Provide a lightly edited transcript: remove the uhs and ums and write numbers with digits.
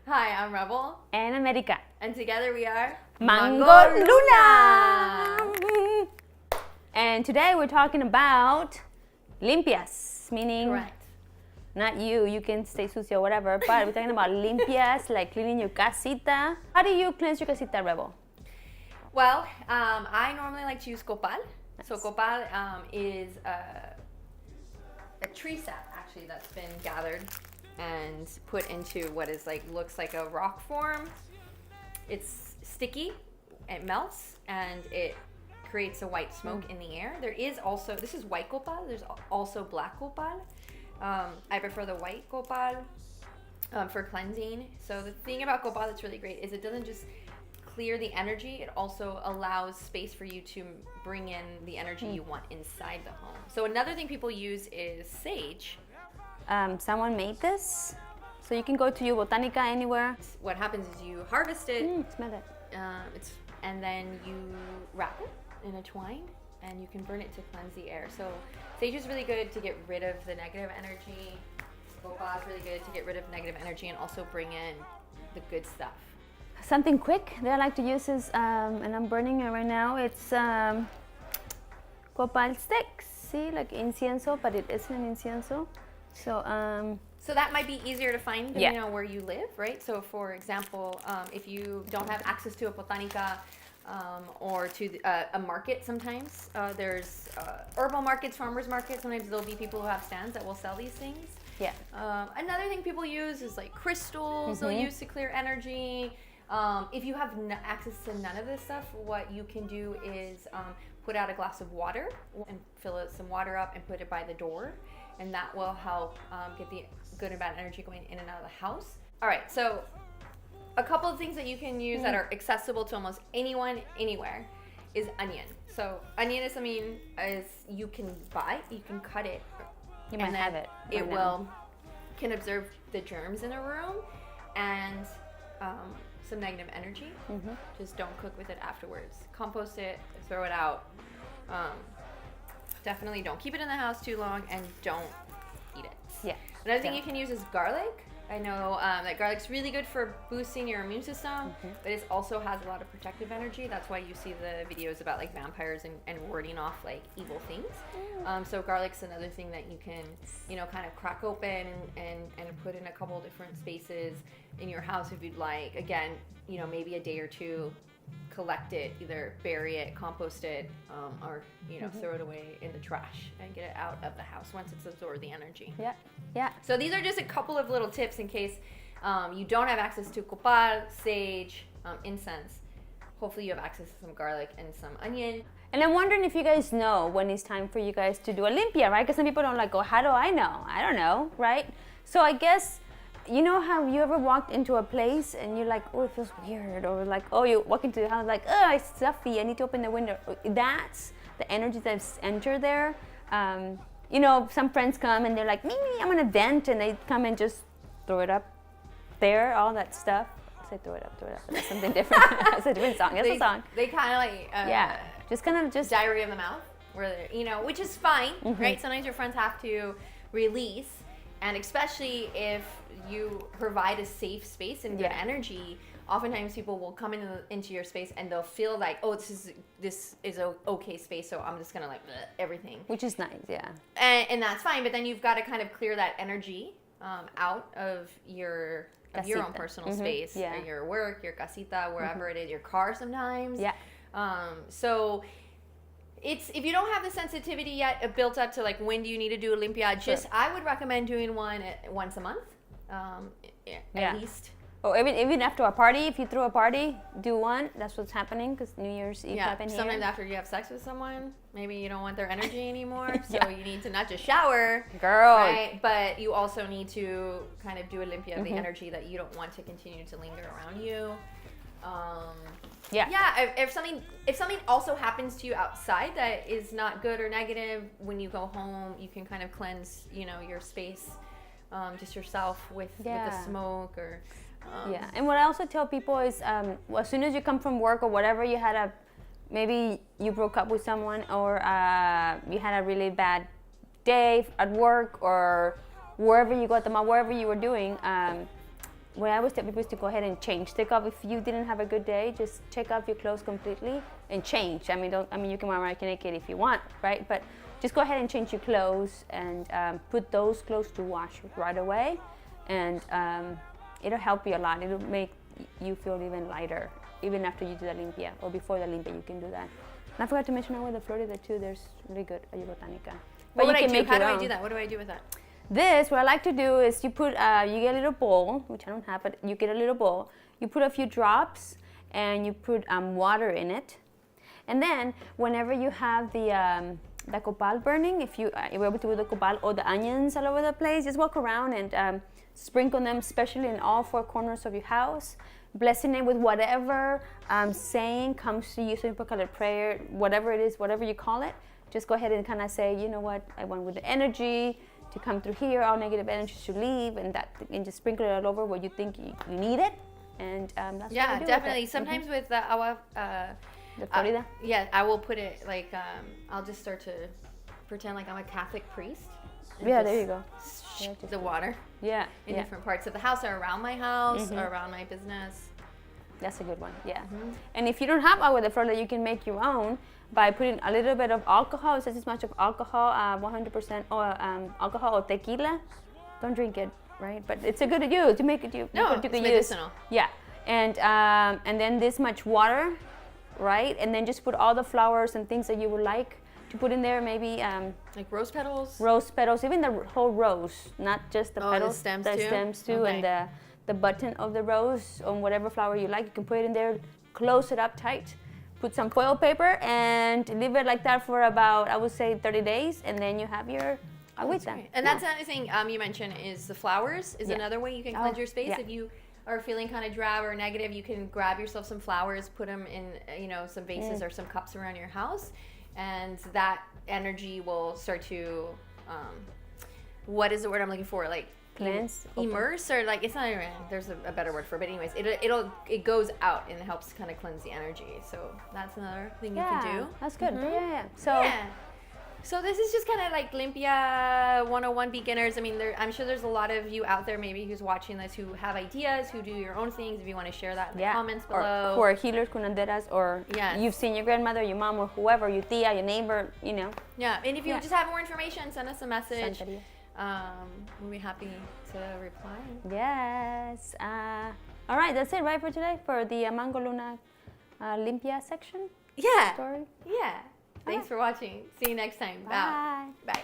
Hi, I'm Rebel. And America. And together we are MangoLuna! And today we're talking about limpias, meaning Correct. not you can stay sucio or whatever, but we're talking about limpias, like cleaning your casita. How do you cleanse your casita, Rebel? Well, I normally like to use copal. Nice. So copal is a tree sap actually that's been gathered and put into what is looks like a rock form. It's sticky, it melts, and it creates a white smoke in the air. There is also, this is white copal, there's also black copal. I prefer the white copal for cleansing. So the thing about copal that's really great is it doesn't just clear the energy, it also allows space for you to bring in the energy you want inside the home. So another thing people use is sage. Someone made this, so you can go to your botanica anywhere. What happens is you harvest it, smell it. And then you wrap it in a twine, and you can burn it to cleanse the air. So sage is really good to get rid of the negative energy. Copal is really good to get rid of negative energy and also bring in the good stuff. Something quick that I like to use is, and I'm burning it right now, it's copal sticks. See, like incienso, but it isn't an incienso. So that might be easier to find depending on where you live, right? So for example, if you don't have access to a botanica or to a market sometimes, there's herbal markets, farmers markets, sometimes there'll be people who have stands that will sell these things. Yeah. Another thing people use is like crystals they'll use to clear energy. If you have access to none of this stuff, what you can do is put out a glass of water and fill some water up and put it by the door. And that will help get the good and bad energy going in and out of the house. All right, so a couple of things that you can use that are accessible to almost anyone, anywhere, is onion. So onion is something you can buy, you can cut it. You might have it. It can absorb the germs in a room and some negative energy. Just don't cook with it afterwards. Compost it, throw it out. Definitely don't keep it in the house too long, and don't eat it. Yeah. Another thing you can use is garlic. I know that garlic's really good for boosting your immune system, but it also has a lot of protective energy. That's why you see the videos about like vampires and warding off like evil things. So garlic's another thing that you can, kind of crack open and put in a couple different spaces in your house if you'd like. Again, maybe a day or two. Collect it, either bury it, compost it, or throw it away in the trash and get it out of the house once it's absorbed the energy. Yeah. So these are just a couple of little tips in case you don't have access to copal, sage, incense. Hopefully you have access to some garlic and some onion. And I'm wondering if you guys know when it's time for you guys to do a limpia, right? Because some people don't how do I know? I don't know, right? So I guess, you know how you ever walked into a place and you're like, oh, it feels weird, or like, oh, you walk into the house like, oh, it's stuffy, I need to open the window. That's the energy that's entered there. Some friends come and they're like, me, I'm gonna vent, and they come and just throw it up there, all that stuff. I say throw it up, that's something different. It's a different song, it's a song. They kind of like, just diarrhea of the mouth, where which is fine, right? Sometimes your friends have to release, and especially if you provide a safe space and good energy, oftentimes people will come into your space and they'll feel like, oh, this is an okay space, so I'm just gonna like everything. Which is nice, yeah. And that's fine, but then you've got to kind of clear that energy out of your own personal space, or your work, your casita, wherever it is, your car sometimes. Yeah. So if you don't have the sensitivity yet built up to like when do you need to do a limpia, I would recommend doing one once a month. At least. Or even after a party, if you throw a party, do one. That's what's happening because New Year's Eve happened here. Sometimes after you have sex with someone, maybe you don't want their energy anymore. So you need to not just shower, girl, right? But you also need to kind of do a limpia of the energy that you don't want to continue to linger around you. If something also happens to you outside that is not good or negative, when you go home, you can kind of cleanse, your space. Just yourself with the smoke or and what I also tell people is as soon as you come from work or whatever, maybe you broke up with someone, or you had a really bad day at work, or wherever you got them, wherever you were doing, what I always tell people is to go ahead and change. Take off if you didn't have a good day. Just take off your clothes completely and change. I mean, you can wear naked if you want, right? But just go ahead and change your clothes and put those clothes to wash right away, and it'll help you a lot. It'll make you feel even lighter, even after you do the limpia or before the limpia. You can do that. And I forgot to mention over the Florida too. There's really good Ayuda Botanica. What would you I can do? make How your do I own. do that? What do I do with that? This, what I like to do is you put, you get a little bowl, which I don't have, but you get a little bowl. You put a few drops and you put water in it. And then whenever you have the copal burning, if you're able to do the copal or the onions all over the place, just walk around and sprinkle them, especially in all four corners of your house. Blessing it with whatever saying comes to you, so you put a prayer, whatever it is, whatever you call it. Just go ahead and kind of say, you know what, I want with the energy to come through here, all negative energy should leave, and just sprinkle it all over where you think you need it, and that's what I do definitely. with it. Sometimes with the agua, The Florida. I will put it like I'll just start to pretend like I'm a Catholic priest. and Yeah, just there you go. The water Yeah, in yeah, different parts of the house, or around my house, or around my business. that's a good one. Yeah, and if you don't have agua de Florida, you can make your own by putting a little bit of alcohol. It says as much of alcohol, 100% or alcohol or tequila. Don't drink it, right? But it's a good to use. To make it, you No, you it's can medicinal. use. Yeah, and then this much water, right? And then just put all the flowers and things that you would like to put in there. Maybe Like rose petals. rose petals, even the whole rose, not just the Oh, petals. the stems the too? stems too, Okay. and the button of the rose on whatever flower you like. You can put it in there, close it up tight, put some foil paper, and leave it like that for about, I would say, 30 days, and then you have your agüita. Right. And that's another thing you mentioned is the flowers is Yeah. another way you can Oh, cleanse your space. yeah. If you are feeling kind of drab or negative, you can grab yourself some flowers, put them in some vases or some cups around your house, and that energy will start to what is the word I'm looking for? Like Cleanse, immerse, or like it's not even, there's a better word for it, but anyways, it goes out and helps kind of cleanse the energy. So that's another thing you Yeah, can do. that's good. Yeah. So this is just kind of like Limpia 101 beginners. I mean, I'm sure there's a lot of you out there maybe who's watching this who have ideas, who do your own things. If you want to share that in the comments below. Or who are healers, curanderas, or Yes. you've seen your grandmother, your mom, or whoever, your tia, your neighbor, Yeah, and if you Yeah. just have more information, send us a message. Santeria. We'll be happy to reply. Yes. All right, that's it, right, for today? For the MangoLuna Limpia section Yeah. story? Yeah. Thanks for watching. See you next time. Bye. Bye.